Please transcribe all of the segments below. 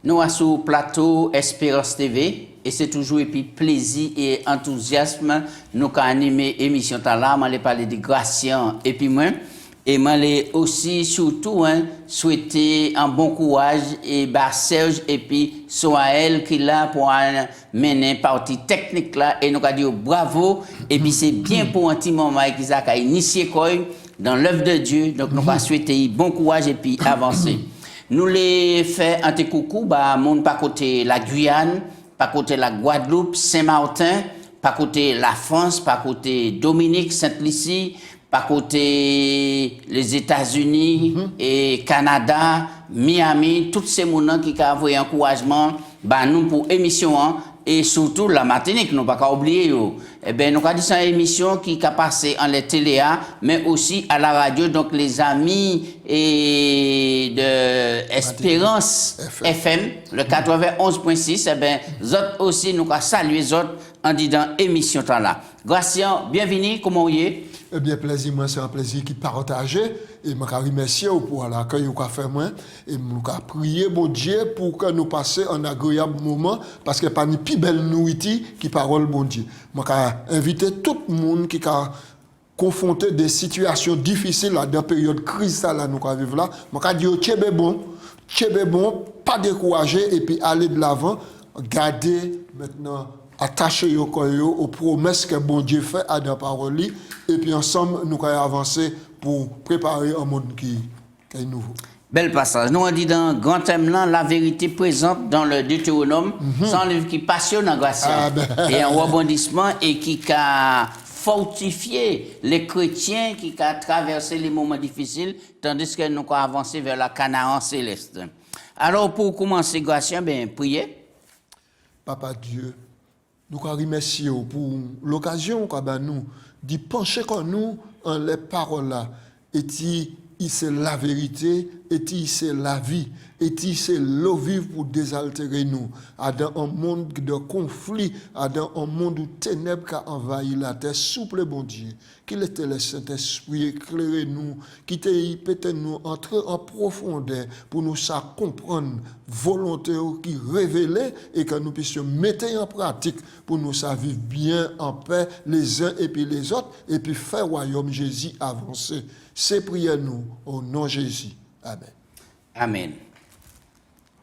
Nous sommes sur le plateau Espérance TV et c'est toujours et puis plaisir et enthousiasme nous avons animé l'émission là, je parler de Gratien et puis moi et je aussi surtout souhaiter un bon courage et Serge et puis Soaël qui là pour mener partie technique là et nous avons dit bravo et puis c'est bien pour un petit moment qui a initié dans l'œuvre de Dieu donc nous avons souhaité bon courage et puis avancer. Nous les fait un petit coucou, monde pas côté la Guyane, pas côté la Guadeloupe, Saint-Martin, pas côté la France, pas côté Dominique, Sainte-Lucie, pas côté les États-Unis et Canada, Miami, tous ces gens qui ont envoyé encouragement, nous pour émission et surtout la Martinique, nous pas oublier eh ben nous avons dit c'est une émission qui a passé en les télé mais aussi à la radio donc les amis et de Espérance FM le 91.6 eh ben autres aussi nous avons salué autres en disant émission là. Gratien, bienvenue, comment vous êtes? Eh bien, plaisir, moi, c'est un plaisir qui partagé. Et je remercie pour l'accueil que vous avez fait. Et je prier, bon Dieu, pour que nous passions un agréable moment. Parce que parmi les plus belles nourritures qui parole, bon Dieu. Je invité tout le monde qui a confronté des situations difficiles dans la période de crise là, nous vivons là. Je dis, tchébé bon, pas décourager et puis aller de l'avant. Garder maintenant. Attacher aux promesses que bon Dieu fait à la parole et puis ensemble nous allons avancer pour préparer un monde qui est nouveau. Bel passage. Nous on dit dans grand thème là la vérité présente dans le Deutéronome, c'est un livre qui passionne en grâce et un rebondissement et qui a fortifié les chrétiens qui a traversé les moments difficiles tandis que nous avons avancé vers la Canaan céleste. Alors pour commencer Gratien, priez. Papa Dieu, nous remercions pour l'occasion que nous de pencher comme nous en les paroles là. Et c'est la vérité, et c'est la vie, et c'est l'eau vive pour désaltérer nous. Dans un monde de conflit, dans un monde où ténèbres a envahi la terre, souple bon Dieu, qu'il était le Saint-Esprit éclairer nous, qui peut nous entrer en profondeur pour nous ça comprendre volonté qui révélée et que nous puissions mettre en pratique pour nous ça vivre bien en paix les uns et puis les autres et puis faire royaume Jésus avancer. C'est prier nous au nom de Jésus. Amen. Amen.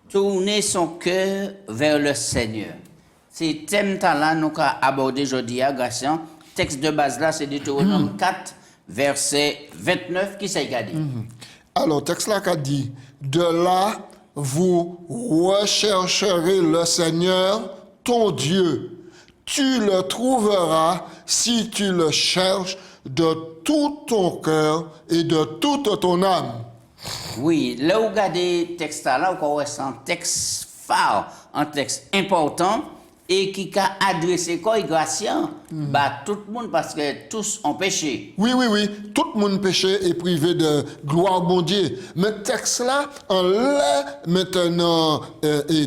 Tourner son cœur vers le Seigneur. C'est le thème là nous avons abordé aujourd'hui à Gratien. Texte de base là, c'est Deutéronome 4, verset 29, qui s'est gardé. Alors, texte là qui dit, de là, vous rechercherez le Seigneur, ton Dieu. Tu le trouveras si tu le cherches de tout ton cœur et de toute ton âme. Oui, là où vous regardez le texte là, vous voyez un texte phare, un texte important et qui a adressé quoi, Gratien, tout le monde parce que tous ont péché. Oui, tout le monde péché et privé de gloire bon Dieu. Mais le texte là, en l'air maintenant,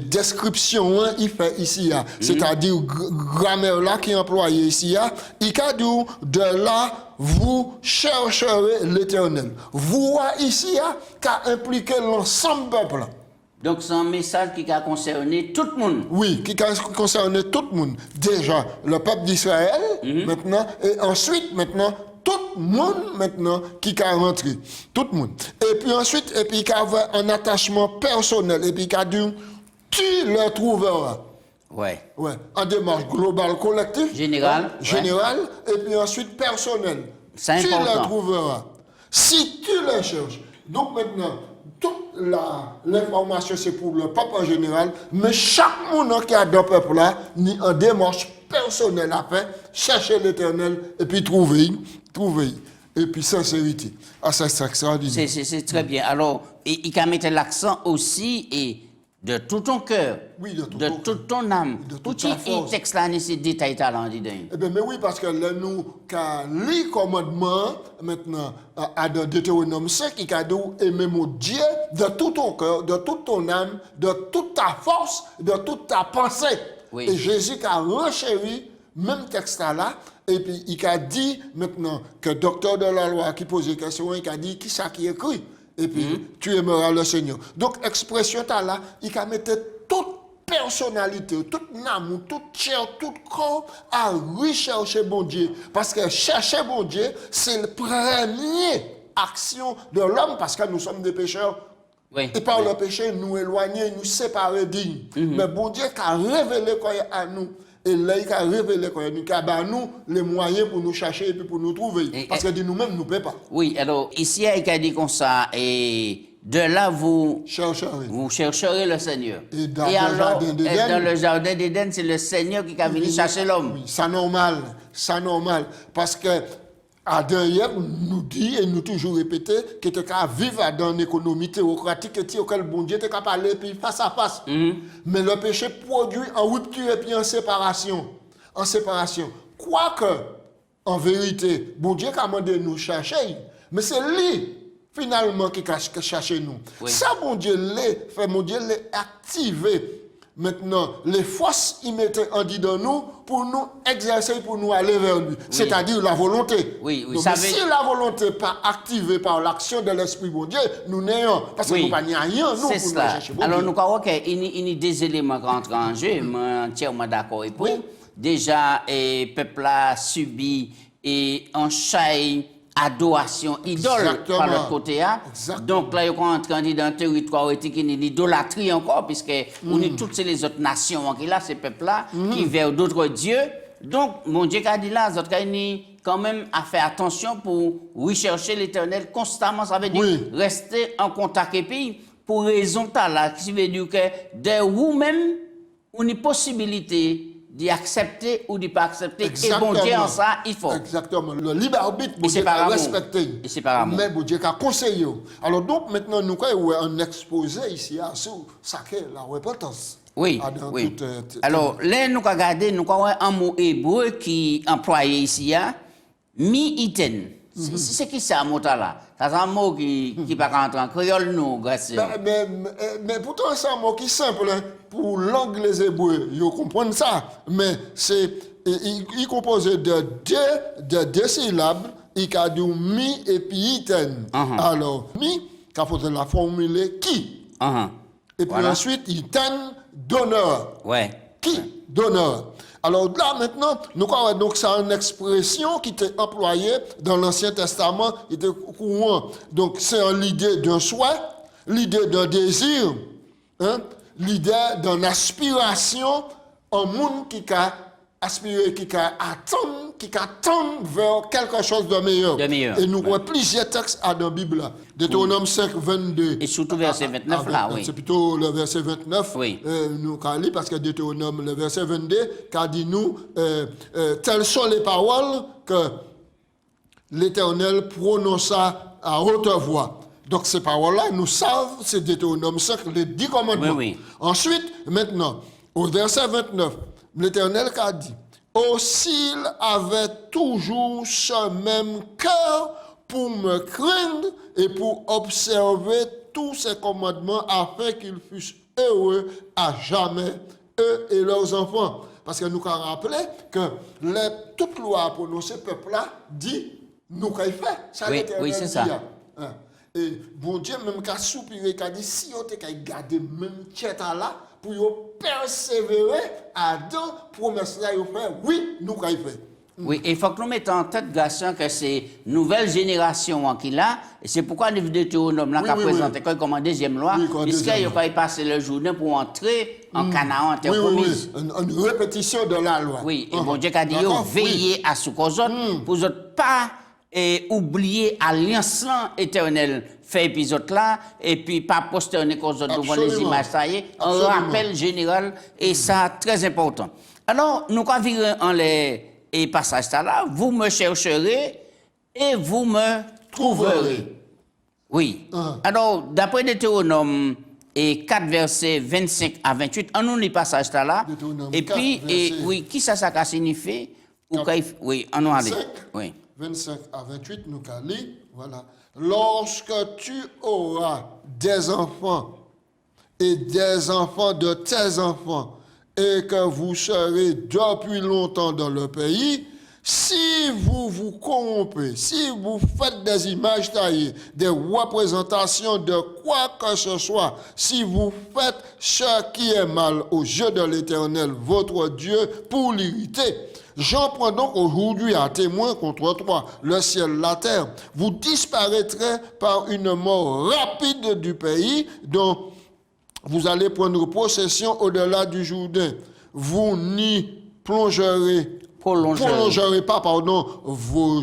description, il fait ici, c'est-à-dire grammaire là qui est employé ici, il a dit de là, vous chercherez l'Éternel. Vous ici, qui a impliqué l'ensemble du peuple. Donc c'est un message qui a concerné tout le monde. Oui, qui a concerné tout le monde. Déjà, le peuple d'Israël, maintenant, et ensuite, maintenant, tout le monde, maintenant, qui a rentré. Tout le monde. Et puis ensuite, et puis qui avait un attachement personnel, et puis qui a dit, tu le trouveras. Ouais. En démarche globale, collective. Générale. Générale, et puis ensuite personnelle. C'est tu important. le trouveras. Si tu le cherches. Donc maintenant, toute l'information, c'est pour le peuple en général, mais chaque monde qui a dans le peuple là, ni en démarche personnelle à faire, chercher l'Éternel et puis trouver. Et puis sincérité. C'est extraordinaire. C'est très bien. Alors, il a mis l'accent aussi et de tout ton cœur, Oui, de tout de ton toute ton âme. de toute Pour ta qui force. texte là, c'est détail talent dit. Eh bien, mais oui, parce que là, nous, quand lit commandement, maintenant, à dans Deutéronome 5, il a dit, aimer mon Dieu de tout ton cœur, de toute ton âme, de toute ta force, de toute ta pensée. Oui. Et Jésus a renchéri, même texte là, et puis il a dit maintenant que docteur de la loi qui pose des questions, il a dit, qui ça qui écrit? Et puis, tu aimeras le Seigneur. Donc, expression là, il a mis toute personnalité, toute âme, toute chair, tout corps à rechercher bon Dieu. Parce que chercher bon Dieu, c'est la première action de l'homme, parce que nous sommes des pécheurs. Oui. Et par le péché, nous éloigner, nous séparer d'Igne. Mais bon Dieu qui a révélé quoi à nous. Et là, il a révélé quoi nous, qui a bah, nous les moyens pour nous chercher et puis pour nous trouver. Parce que de nous-mêmes, nous ne pouvons pas. Oui, alors ici, il a dit comme ça, et de là, vous chercherez le Seigneur. Et dans alors, jardin d'Éden, dans le jardin d'Éden, c'est le Seigneur qui a venu chercher l'homme. Oui, c'est normal, parce que Adam hier nous dit et nous toujours répété que tu as vivre dans une économie théocratique et auquel bon Dieu te parler puis face à face. Mais le péché produit en rupture et puis en séparation. En séparation. Quoique, en vérité, bon Dieu a demandé de nous chercher, mais c'est lui finalement qui a cherché nous. Oui. Ça, bon Dieu l'a activé. Maintenant, les forces, il mettait en dit dans nous pour nous exercer, pour nous aller vers lui. Oui. C'est-à-dire la volonté. Oui, oui. Donc, si la volonté n'est pas activée par l'action de l'Esprit bon Dieu, nous n'ayons. Parce que nous n'avons rien, nous, pour nous chercher bon Alors, Dieu. nous croyons qu'il y a des éléments qui rentrent en jeu. Je suis entièrement d'accord avec vous. Oui. Déjà, le peuple a subi un chai adoration idole. Exactement. Par l'autre côté. Donc là, il y a dans un territoire qui est l'idolâtrie encore, puisque on est toutes les autres nations qui là, ces peuples-là, qui vers d'autres dieux. Donc, mon Dieu a dit là, autres quand même à faire attention pour rechercher l'Éternel constamment. Ça veut dire rester en contact et puis pour raison là, qui veut dire que de vous-même, on a une possibilité d'y accepter ou de ne pas accepter. Exactement. Et bon Dieu, en ça, il faut. Exactement. Le libre arbitre, bon Dieu a respecté. Et c'est par amour. Mais bon Dieu a conseillé. Alors donc, maintenant, nous avons un exposé ici sur ça qu'est la repentance. Oui, oui. Alors, là, nous avons regardé, nous avons un mot hébreu qui est employé ici, mi-iten. C'est qui ça, mot là? C'est un mot qui va rentrer en créole, nous, grâce. Mais pourtant, c'est un mot qui est simple. Hein. Pour langue les hébreux, ils comprennent ça. Mais il est composé de deux syllabes. Il a dit mi et puis iten. Alors, mi, il faut la formuler qui. Et puis ensuite, iten, donneur. Ouais. Qui? Donneur. Alors là, maintenant, nous avons donc ça une expression qui était employée dans l'Ancien Testament, qui était courant. Donc, c'est l'idée d'un souhait, l'idée d'un désir, hein, l'idée d'une aspiration, un monde qui a aspiré, qui a attend vers quelque chose de meilleur. Et nous avons plusieurs textes dans la Bible. Deutéronome 5, 22. Et surtout verset 29 là, oui. C'est plutôt le verset 29. Oui. Nous avons lu parce que Deutéronome, le verset 22, qui dit nous, telles sont les paroles que l'Éternel prononça à haute voix. Donc ces paroles-là, nous savons, c'est Deutéronome 5, les 10 commandements. Oui. Ensuite, maintenant, au verset 29, l'Éternel a dit, oh, s'il avait toujours ce même cœur pour me craindre et pour observer tous ces commandements afin qu'ils fussent heureux à jamais, eux et leurs enfants. Parce que nous avons rappelé que toute loi prononcée peuple-là dit, nous qu'elle fait. Ça oui, c'est ça. Hein. Et bon Dieu, même qu'à soupirer, qu'à dit, si on t'a gardé même tchèta là, pour persévérer à dans promesse là, oui, nous qu'elle fait. Oui, il faut que nous mettions en tête, Gaston, que c'est une nouvelle génération qui là, et c'est pourquoi le Deutéronome là, qui a présenté comme une deuxième loi, puisqu'il a passé le journée pour entrer en Canaan, en terre promise. Une répétition de la loi. Oui, et bon Dieu a dit, veillez à ce qu'on pour ne pas oublier l'alliance éternelle fait épisode là, et puis pas posterner cause devant les images, ça y est, un rappel général, et ça, très important. Alors, nous avons vu en les passages là, vous me chercherez et vous me trouverez. Oui. Alors, d'après Deutéronome et 4 versets 25 à 28. On nous lit passage là. Deutéronome Et 4, puis, oui, qui ça signifie? Oui, on nous allait. Oui. 25 à 28, nous allons lire. Voilà. Lorsque tu auras des enfants et des enfants de tes enfants, et que vous serez depuis longtemps dans le pays, si vous vous corrompez, si vous faites des images taillées, des représentations de quoi que ce soit, si vous faites ce qui est mal aux yeux de l'Éternel, votre Dieu, pour l'irriter, j'en prends donc aujourd'hui à témoin contre toi, le ciel, la terre. Vous disparaîtrez par une mort rapide du pays dont vous allez prendre possession au-delà du Jourdain. Vous n'y prolongerez pas, vos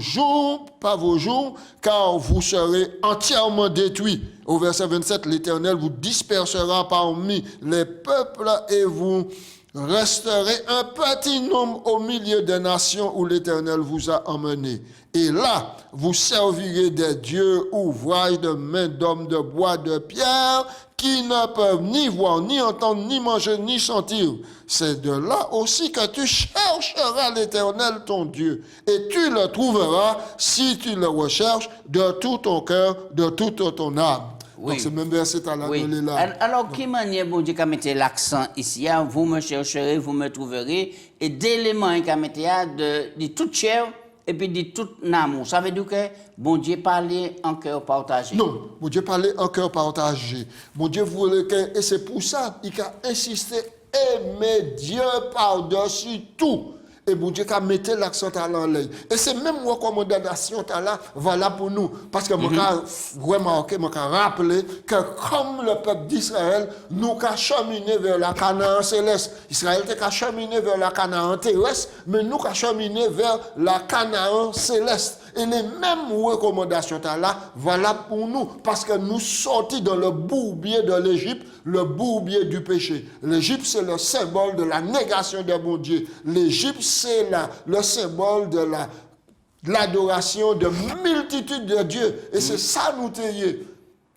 jours, car vous serez entièrement détruits. Au verset 27, l'Éternel vous dispersera parmi les peuples et vous resterez un petit nombre au milieu des nations où l'Éternel vous a emmenés. Et là, vous servirez des dieux, ouvrages de mains d'hommes de bois, de pierre, qui ne peuvent ni voir, ni entendre, ni manger, ni sentir. C'est de là aussi que tu chercheras l'Éternel ton Dieu, et tu le trouveras si tu le recherches de tout ton cœur, de toute ton âme. Oui. Donc, c'est même verset à la là. Alors, qui manière, bon Dieu, qu'a mis l'accent ici, vous me chercherez, vous me trouverez, et d'éléments qu'a mis de toute chair, et puis de tout amour. Ça veut dire que bon Dieu parlait en cœur partagé. Non, bon Dieu parlait en cœur partagé. Bon Dieu voulait que, et c'est pour ça qu'il a insisté, aimer Dieu par-dessus tout. Et bon Dieu a mis l'accent à l'enlève. Et c'est même recommandation là, voilà pour nous. Parce que moi, vraiment, moi, rappelé que comme le peuple d'Israël, nous avons cheminé vers la Canaan céleste. Israël a cheminé vers la Canaan terrestre, mais nous avons cheminé vers la Canaan céleste. Et les mêmes recommandations là, voilà pour nous. Parce que nous sortis dans le bourbier de l'Égypte, le bourbier du péché. L'Égypte, c'est le symbole de la négation de mon Dieu. L'Égypte, c'est le symbole de l'adoration de multitudes de dieux. Et c'est ça nous taillons.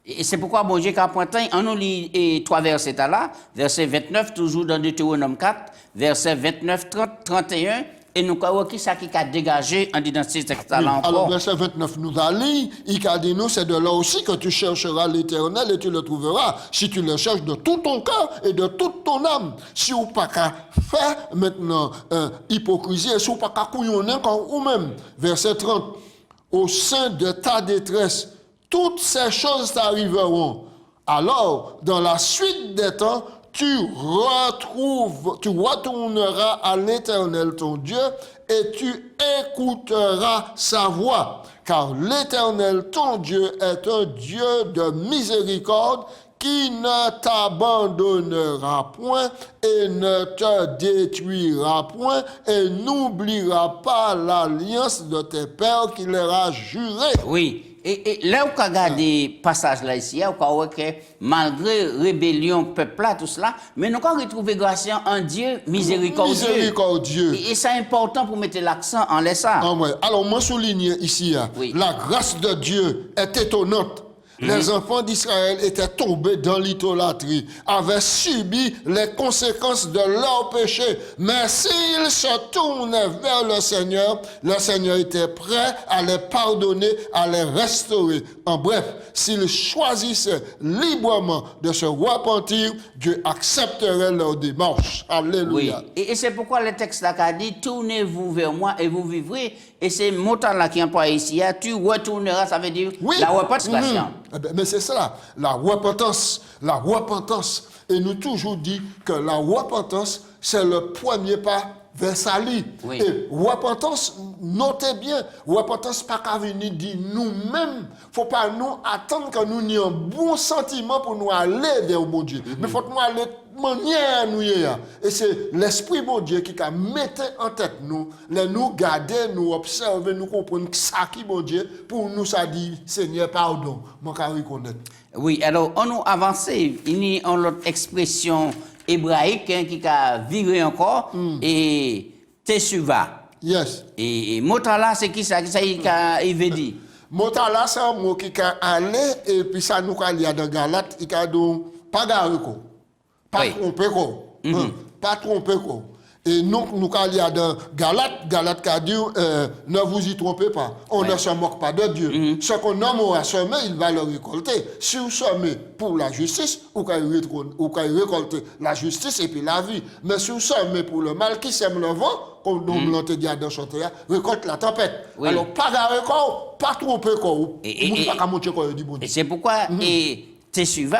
Et c'est pourquoi bon Dieu a pointé, on nous lit 3 versets là, verset 29, toujours dans Deutéronome 4, verset 29, 30, 31, et nous avons qui ça qui a dégagé en disant ces textes-là encore. Alors, verset 29 nous a dit, il a dit nous, c'est de là aussi que tu chercheras l'Éternel et tu le trouveras, si tu le cherches de tout ton cœur et de toute ton âme. Si ou pas qu'à faire maintenant hypocrisie, et si ou pas qu'à couillonner encore ou même. Verset 30, au sein de ta détresse, toutes ces choses t'arriveront. Alors, dans la suite des temps, tu retourneras à l'Éternel ton Dieu et tu écouteras sa voix. Car l'Éternel ton Dieu est un Dieu de miséricorde qui ne t'abandonnera point et ne te détruira point et n'oubliera pas l'alliance de tes pères qu'il leur a juré. Oui. Et là où on regarde des passages là ici, on voit que malgré rébellion, peuple là, tout cela, mais nous avons retrouvé grâce en Dieu miséricordieux. Et c'est important pour mettre l'accent en laissant. Ah ouais. Alors, moi, souligne ici, la grâce de Dieu est étonnante. Les enfants d'Israël étaient tombés dans l'idolâtrie, avaient subi les conséquences de leur péché. Mais s'ils se tournaient vers le Seigneur était prêt à les pardonner, à les restaurer. En bref, s'ils choisissaient librement de se repentir, Dieu accepterait leur démarche. Alléluia. Oui. Et c'est pourquoi le texte là a dit, tournez-vous vers moi et vous vivrez. Et c'est le mot là qui est employé ici, tu retourneras, ça veut dire la repentance. Mais c'est ça, la repentance. Et nous toujours dit que la repentance, c'est le premier pas vers salut. Oui. Et repentance, notez bien, repentance pas qu'à venir dire nous-mêmes. Faut pas nous attendre que nous ayons un bon sentiment pour nous aller vers mon Dieu. Mais faut nous aller manière nous y a. Et c'est l'esprit bon Dieu qui a mettre en tête nous, nous garder, nous observer, nous comprendre ça qui bon Dieu pour nous ça dit Seigneur pardon, moi qu'à reconnaître. Oui, alors on nous avance, il y a une autre expression hébraïque qui a viré encore et teshuva. Yes. Et motala c'est qui ça il veut dire. Motala c'est un mot qui a allé et puis ça nous a lié dans Galate, il a dit pas garer quoi. Pas Oui. tromper quoi. Pas tromper quoi. Et nous allons dans Galate qui a dit, ne vous y trompez pas. On ne se moque pas de Dieu. Ce qu'on nomme au semé, il va le récolter. Si vous semez pour la justice, vous allez récolter la justice et puis la vie. Mais si vous semez pour le mal, qui sème le vent, comme nous l'avons dit dans chanter, récolte la tempête. Oui. Alors, pas garer quoi, pas tromper quoi. Et c'est pourquoi te suivre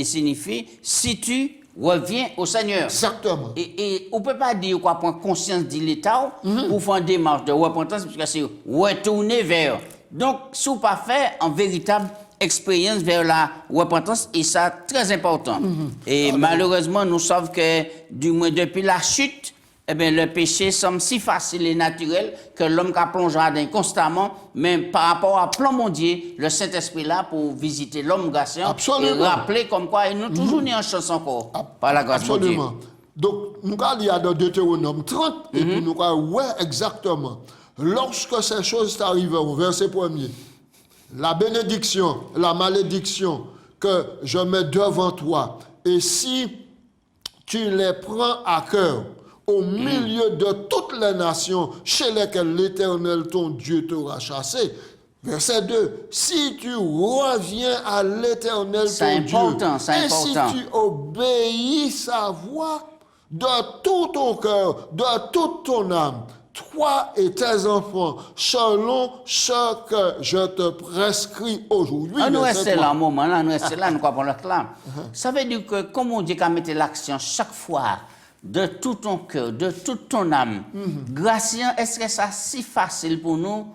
signifie si tu reviens au Seigneur. Exactement. Et on ne peut pas dire qu'on prend conscience de l'État pour faire une démarche de repentance, parce que c'est retourner vers. Donc, si on pas fait en véritable expérience vers la repentance, et ça, très important. Et malheureusement, nous savons que, du moins depuis la chute, eh bien, le péché semble si facile et naturel que l'homme qui plonge dans constamment, mais par rapport à plan mondial, le Saint-Esprit là pour visiter l'homme garçon et rappeler comme quoi il nous toujours ni en chance encore par la grâce de Dieu. Absolument. Donc, nous allons lire dans Deutéronome 30 et puis nous allons voir exactement. Lorsque ces choses arriveront, verset 1er, la bénédiction, la malédiction que je mets devant toi, et si tu les prends à cœur, au milieu de toutes les nations chez lesquelles l'Éternel, ton Dieu, t'aura chassé. Verset 2. Si tu reviens à l'Éternel, ton Dieu, et si tu obéis sa voix de tout ton cœur, de toute ton âme, toi et tes enfants, selon ce que je te prescris aujourd'hui. Nous restons là un moment, nous restons là, nous comprenons le clan. Ça veut dire que comme on dit qu'à mettre l'action chaque fois, de tout ton cœur, de toute ton âme. Gratien, est-ce que ça si facile pour nous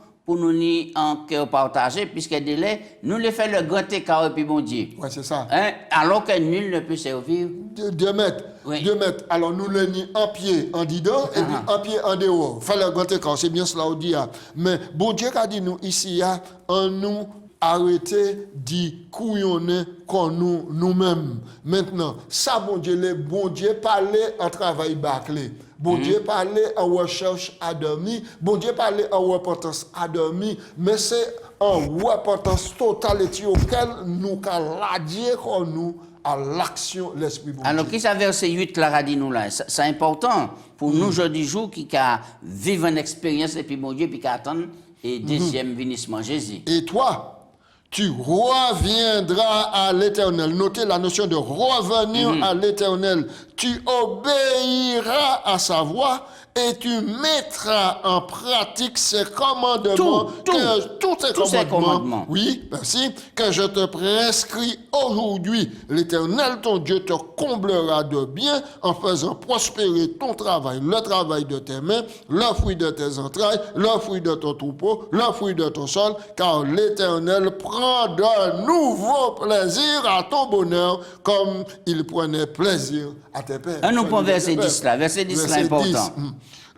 ni en cœur partagé, puisque délai, nous les fait le grand écart et puis bon Dieu. Oui, c'est ça. Hein? Alors que nul ne peut servir. 2 mètres. Oui. 2 mètres. Alors nous le ni un pied en dedans et puis un pied en dehors. Fait le grand écart, c'est bien cela on dit. Mais bon Dieu a dit nous ici, en nous arrêter d'y couillonner comme nous-mêmes. Maintenant, ça, bon Dieu parlait en travail bâclé. Bon Dieu parlait en recherche à demi. Bon Dieu parlait en repentance à demi. Mais c'est en repentance totale auquel nous allons nous à l'action l'Esprit bon Dieu. Alors, qui ça verset 8 là, dit nous là? C'est important pour nous aujourd'hui jour qui vivent une expérience et puis bon Dieu puis qui attendent et deuxième venissement Jésus. Et toi, tu reviendras à l'Éternel. Notez la notion de revenir à l'Éternel. Tu obéiras à sa voix et tu mettras en pratique ses commandements. Tous ses commandements. Oui, merci. Que je te prescris aujourd'hui. L'Éternel, ton Dieu, te comblera de bien en faisant prospérer ton travail, le travail de tes mains, le fruit de tes entrailles, le fruit de ton troupeau, le fruit de ton sol, car l'Éternel prend de nouveau plaisir à ton bonheur comme il prenait plaisir à tes pères. Nous prenons verset 10 là. Verset 10 là important.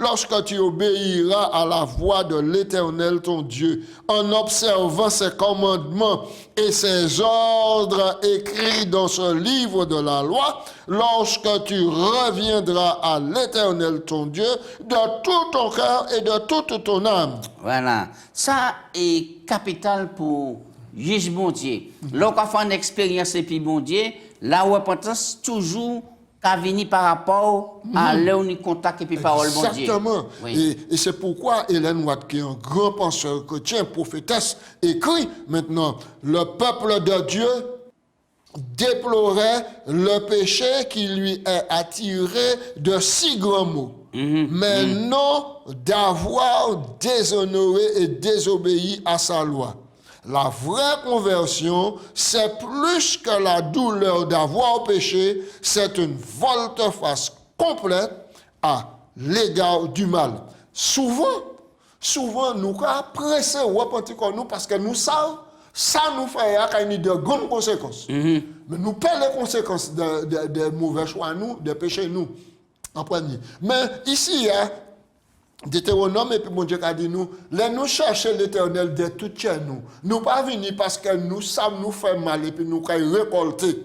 Lorsque tu obéiras à la voix de l'Éternel ton Dieu, en observant ses commandements et ses ordres écrits dans ce livre de la loi, lorsque tu reviendras à l'Éternel ton Dieu de tout ton cœur et de toute ton âme. Voilà. Ça est capital pour juge bon Dieu. Lorsqu'on fait une expérience et puis bon Dieu, la repentance toujours qu'a venu par rapport à l'unique contact et puis parole bon Dieu. Exactement. Oui. Et c'est pourquoi Hélène White, qui est un grand penseur chrétien, prophétesse, écrit maintenant, le peuple de Dieu déplorait le péché qui lui est attiré de si grands mots. Mais non d'avoir déshonoré et désobéi à sa loi. La vraie conversion, c'est plus que la douleur d'avoir péché, c'est une volte-face complète à l'égard du mal. Souvent, nous pressons repentir comme nous parce que nous savons, ça nous fait de grandes conséquences. Mais nous payons les conséquences de mauvais choix, de péché, nous, en premier. Mais ici, Deutéronome et puis mon Dieu a dit nous, nous chercher l'Éternel de tout chez nous. Nous pas venir parce que nous savons nous faire mal et puis nous récolter.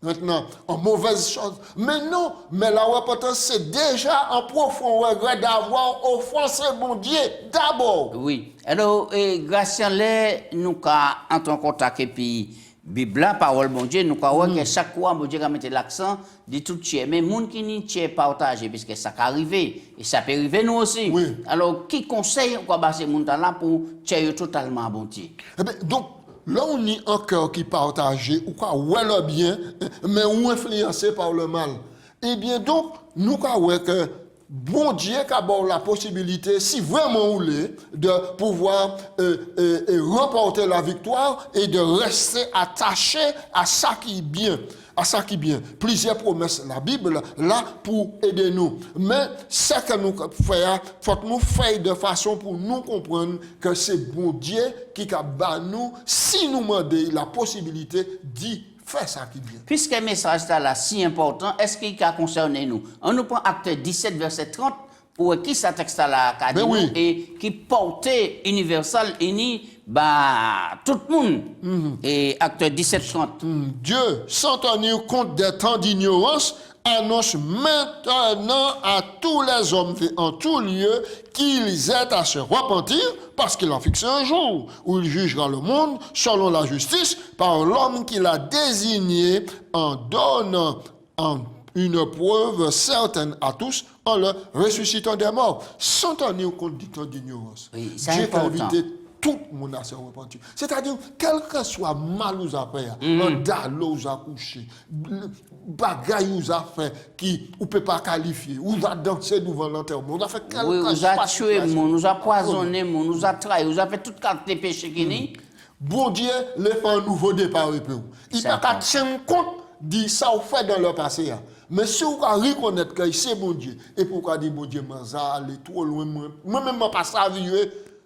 Maintenant, en mauvaise chose. Mais non, mais la repentance, c'est déjà un profond regret d'avoir offensé mon Dieu d'abord. Oui. Alors, grâce à nous avons en contact et puis Bible, la parole bon Dieu, nous croyons que chaque fois, bon Dieu a mis l'accent, dit tout tiers. Mais moun qui n'y tiers partagé, puisque ça peut arriver, et ça peut arriver nous aussi. Oui. Alors, qui conseille quoi bah ces moun là pour tiers totalement bon Dieu? Eh bien, donc, là, on y a un cœur qui partagé, ou quoi, ouais, le bien, mais ou influencé par le mal. Eh bien, donc, nous croyons que bon Dieu a la possibilité, si vraiment on l'est, de pouvoir remporter la victoire et de rester attaché à ça qui est bien. À ça qui est bien. Plusieurs promesses, la Bible, là, pour aider nous. Mais ce que nous faisons, faut nous faire de façon pour nous comprendre que c'est bon Dieu qui a nous, si nous demandons la possibilité d'y faire ça qui est bien. Puisque le message est là si important, est-ce qu'il a concerné nous? On nous prend Acte 17, verset 30, pour qui ce texte-là a dit nous, oui. et qui portait universel, uni, bah, tout le monde. Et Acte 17, 30. Dieu, sans tenir compte des temps d'ignorance, annonce maintenant à tous les hommes en tout lieu qu'ils aient à se repentir parce qu'il a fixé un jour où il jugera le monde selon la justice par l'homme qu'il a désigné en donnant une preuve certaine à tous en le ressuscitant des morts, sans tenir compte du temps d'ignorance. Oui, c'est Dieu a important. invité tout le monde à se repentir. C'est-à-dire, quel que soit mal ou a fait, un dalo ou a couché, bagaille ou a fait qui ou peut pas qualifier, ou a dansé devant l'enterrement, on a fait quelque Oui, chose. nous a tué, nous a poisonné, nous a trahi, nous a fait toute carte de péché qui n'est. Bon Dieu, les fait un nouveau départ et peu. Il n'a qu'à tenir compte de ça ou fait dans leur passé. Mais si vous reconnaître que c'est bon Dieu, et pourquoi dire bon Dieu, ça aller trop loin, moi-même, je pas ça vivre.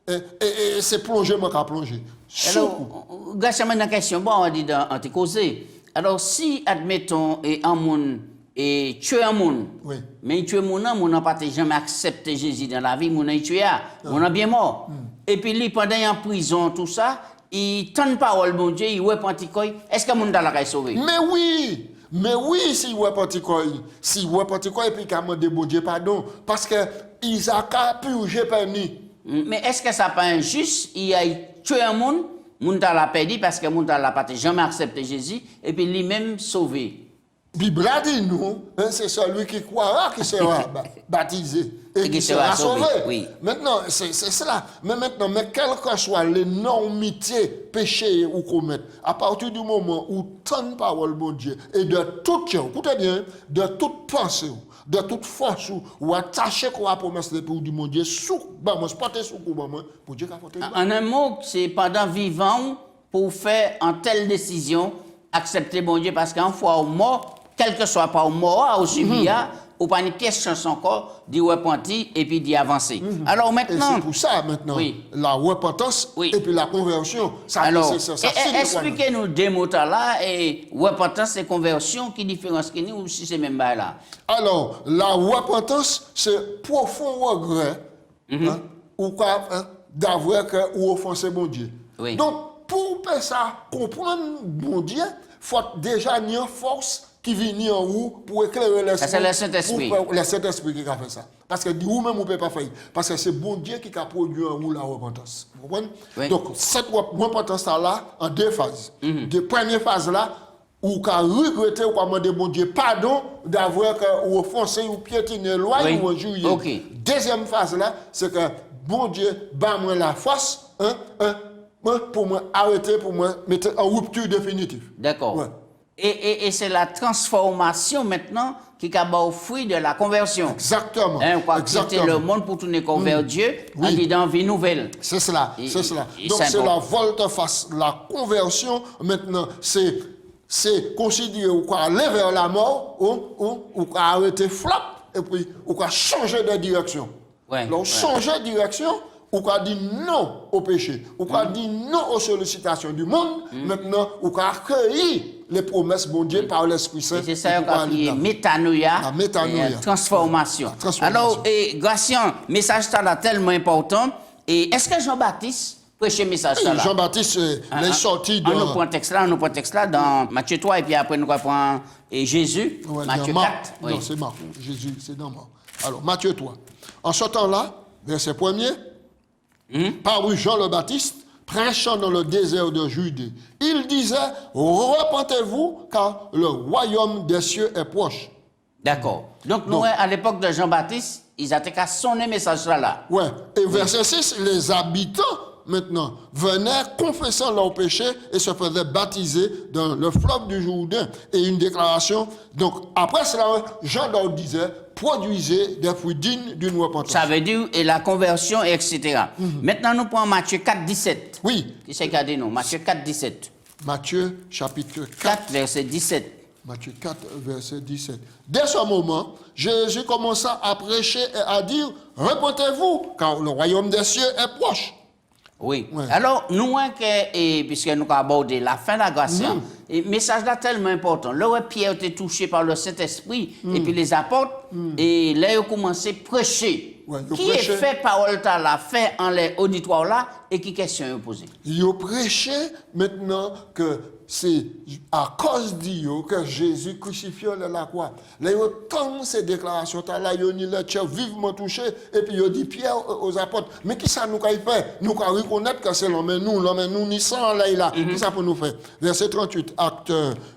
Et c'est plongé, moi, qu'à plonger. Alors, grâce à ma question, bon, on dit dans causé. Alors, si, admettons, un monde et tuer un monde, Oui. mais tuer mon âme, on n'a pas jamais accepté Jésus dans la vie, mon a tué, on a bien mort. Et puis, lui, pendant en prison, tout ça, il tente parole, bon Dieu, il repenti quoi. Est-ce que mon a sauvé? Mais oui, si vous repentez quoi, si vous repentez quoi, et puis qu'à demander bon Dieu pardon, parce que Isaac a purgé permis. Mais est-ce que ça pas injuste? Il a tué un monde, monde l'a perdu parce que monde l'a pas jamais accepté Jésus, et puis lui-même sauvé. Bible a dit nous, c'est celui qui croira qui sera baptisé et qui sera sauvé. Oui. Maintenant, c'est cela. Mais maintenant, quelle que soit l'énormité péché ou commettre, à partir du moment où tant parole bon Dieu et de tout cœur, écoutez bien, de toute pensée, de toute force ou attaché quoi à promesse de pour du mon Dieu, sous, bah moi, porter sous coup, moi, pour Dieu qu'a porté. En un mot, c'est pendant vivant pour faire une telle décision, accepter bon Dieu parce qu'en fois au mort, quel que soit pas au mort ou subi, ou pas une question encore d'y repentir et puis d'y avancer. Alors Et maintenant, c'est pour ça maintenant, oui. la repentance Oui. et puis la conversion. Ça, alors, ça expliquez-nous deux mots là et repentance et conversion, qui différence qu'il y a ou si c'est même là. Alors, la repentance, c'est profond regret ou d'avoir ou offensé mon Dieu. Oui. Donc, pour ça, comprendre mon Dieu, il faut déjà une force qui vient en vous pour éclairer l'esprit. C'est le Saint-Esprit. Le Saint-Esprit qui a fait ça. Parce que vous-même, vous ne pouvez pas faire. Parce que c'est bon Dieu qui a produit en vous la repentance. Vous comprenez? Oui. Donc, cette repentance-là, en deux phases. De première phase-là, ou qu'à regretter ou qu'à demander bon Dieu pardon d'avoir offensé ou piétiné la loi ou injurié. Okay. Deuxième phase-là, c'est que bon Dieu bat moi la force pour moi arrêter, pour moi mettre en rupture définitive. D'accord. Ouais. Et c'est la transformation maintenant qui a au fruit de la conversion. Exactement. On va quitter le monde pour tourner vers Dieu en disant vie nouvelle. C'est cela, c'est cela. Donc c'est la volte-face, la conversion maintenant, c'est considéré ou quoi aller vers la mort ou quoi arrêter flap et puis ou quoi changer de direction. Ouais, Donc changer de direction ou quoi dire non au péché, ou quoi dire non aux sollicitations du monde, maintenant ou quoi accueillir les promesses bon Dieu par l'Esprit Saint. C'est ça qui est métanoïa, transformation. Alors, Gratien, message là tellement important. Et est-ce que Jean-Baptiste prêchait message là? Jean-Baptiste est sorti de... On nous prend texte là dans Matthieu 3 et puis après nous prend Jésus, Ouais, Matthieu dans 4. Non, c'est Marc. Jésus, c'est dans Marc. Alors, Matthieu 3. En sortant là, verset 1er, parut Jean le Baptiste, prêchant dans le désert de Judée. Il disait, repentez-vous, car le royaume des cieux est proche. D'accord. Donc, nous, à l'époque de Jean-Baptiste, ils étaient qu'à sonner message là. Ouais. Et verset 6, les habitants, maintenant, venaient confessant leurs péchés et se faisaient baptiser dans le fleuve du Jourdain. Et une déclaration. Donc, après cela, Jean leur disait, produisez des fruits dignes d'une repentance. Ça veut dire, et la conversion, etc. Maintenant, nous prenons Matthieu 4, 17. Oui. Qui c'est qui a dit non? Matthieu 4, 17. Matthieu, chapitre 4. 4, verset 17. Matthieu 4, verset 17. Dès ce moment, Jésus commença à prêcher et à dire, repentez-vous, car le royaume des cieux est proche. Oui. Ouais. Alors, nous, puisque nous avons abordé la fin de la grâce, le message là tellement important. Là où Pierre était touché par le Saint-Esprit, et puis les apôtres, et là, ils ont commencé à prêcher. Ouais, qui est fait parole là, fait en les auditoires là, et qui question posé? Ils ont prêché maintenant que c'est à cause d'eux que Jésus crucifié à la croix. Là, ils ont tant ces déclarations là, ils ont dit le cœur vivement touché, et puis ils ont dit Pierre aux apôtres, mais qui ça nous a fait? Nous avons reconnaître que c'est l'homme nous, ni sans là. Qui ça pour nous faire? Verset 38, acte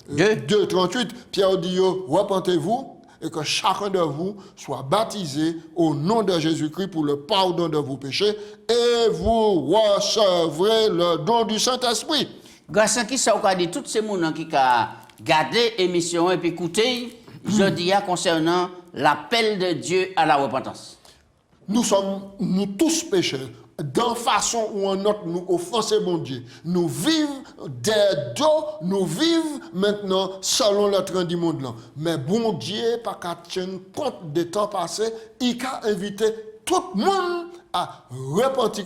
2, 38, Pierre dit, repentez-vous, et que chacun de vous soit baptisé au nom de Jésus-Christ pour le pardon de vos péchés, et vous recevrez le don du Saint-Esprit. Grâce à qui ça a dit tous ces gens qui ont gardé l'émission et puis écouté, je dis concernant l'appel de Dieu à la repentance. Nous sommes, nous tous pécheurs. D'une façon ou en autre, nous offensons mon Dieu. Nous vivons des dos, nous vivons maintenant selon le train du monde. Là. Mais bon Dieu, pas qu'à tenir compte des temps passés, il a invité tout le monde à repentir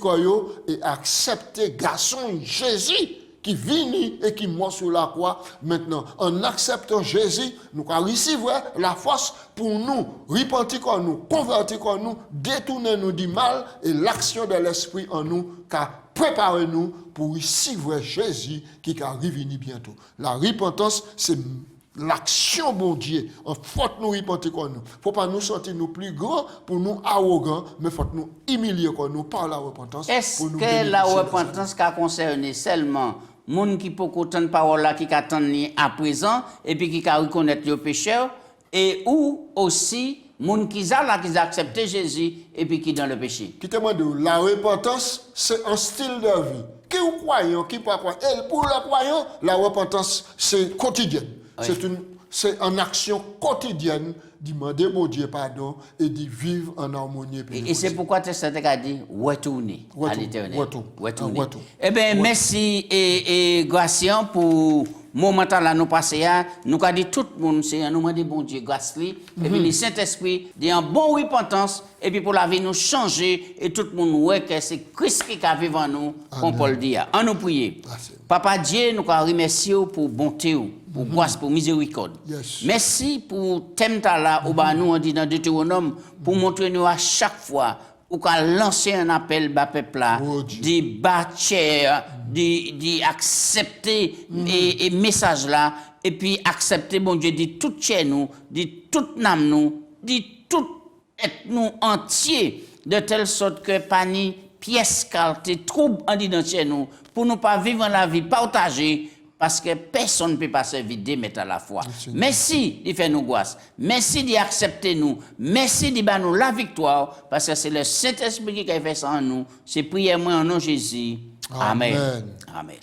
et accepter garçon Jésus qui vient et qui mort sur la croix. Maintenant, en acceptant Jésus, nous allons recevoir la force pour nous repentir comme nous, convertir comme nous, détourner nous du mal et l'action de l'Esprit en nous, car préparer nous pour recevoir Jésus qui va revenir bientôt. La repentance, c'est l'action, bon Dieu. Il faut nous repentir comme nous. Il ne faut pas nous sentir nous plus grands pour nous arrogants, mais il faut nous humilier comme nous par la repentance. Est-ce que la repentance a concerné seulement gens qui peut entendre parole là qui attendent à présent et puis qui reconnaître le pécheur et ou aussi gens qui ont accepté Jésus et puis qui dans le péché. Qui te demande la repentance c'est un style de vie. Qui est croyant, qui pas croyant. Et pour le croyant, la repentance c'est quotidien. Oui. C'est une action quotidienne de demander mon Dieu pardon et de vivre en harmonie. Et c'est pourquoi tu as dit retourner à l'Éternel. Retourner. Eh bien, merci et Gracien pour le moment là nous passer. Nous avons dit tout le monde, c'est un moment de bon Dieu, grâce lui. Et puis le Saint-Esprit, dit en bon repentance, et puis pour la vie nous changer, et tout le monde voit que c'est Christ qui a vécu en nous, comme Paul dit. En nous prier. Papa Dieu, nous remercions pour bonté, pour grâce, pour miséricorde. Yes. Merci pour thème là, où nous on dit dans Deutéronome, pour montrer nous à chaque fois ou qu'a lancé un appel bas peuple là, de bâtir, de accepter et message là, et puis accepter bon Dieu de tout chez nous, de tout nam nous, de tout être nous entier, de telle sorte que pas ni pièce qualité trouble en identité nous, pour nous pas vivre la vie partagée. Parce que personne ne peut pas servir deux maîtres à la fois. Merci de faire nous grâce. Merci d'accepter nous. Merci de donner nous la victoire. Parce que c'est le Saint-Esprit qui a fait ça en nous. C'est prière moi en nom de Jésus. Amen. Amen.